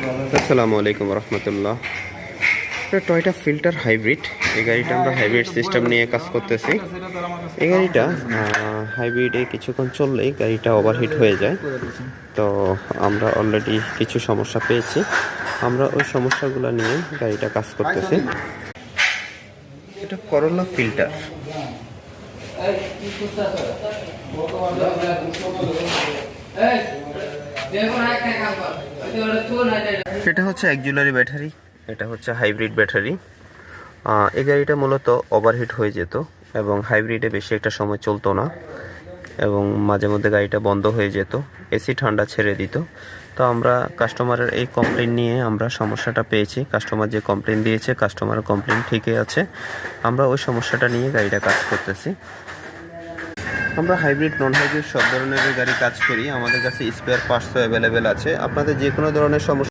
আসসালামু আলাইকুম রহমতুল্লাহ। Toyota filter hybrid, এই গাড়িটা আমরা হাইব্রিড সিস্টেম নিয়ে কাজ করতেছি। এই গাড়িটা হাইব্রিডে কিছুক্ষণ চললেই গাড়িটা ওভারহিট হয়ে যায়। তো আমরা অলরেডি কিছু সমস্যা পেয়েছি, আমরা ওই সমস্যাগুলো নিয়ে গাড়িটা কাজ করতেছি। এটা করোলা ফিল্টার। এটা হচ্ছে অ্যাক্সিলারি ব্যাটারি, এটা হচ্ছে হাইব্রিড ব্যাটারি। এই গাড়িটা মূলত ওভারহিট হয়ে যেত এবং হাইব্রিডে বেশি একটা সময় চলতো না এবং মাঝে মধ্যে গাড়িটা বন্ধ হয়ে যেত, এসি ঠান্ডা ছেড়ে দিত। তো আমরা কাস্টমারের এই কমপ্লেন নিয়ে আমরা সমস্যাটা পেয়েছি। কাস্টমার যে কমপ্লেন দিয়েছে, কাস্টমারের কমপ্লেন ঠিকই আছে, আমরা ওই সমস্যাটা নিয়ে গাড়িটা কাজ করতেছি। আমরা হাইব্রিড নন হাইব্রিড সব ধরনের গাড়ি কাজ করি, আমাদের কাছে স্পেয়ার পার্টসও অ্যাভেলেবেল আছে। আপনাদের যে কোনো ধরনের সমস্যা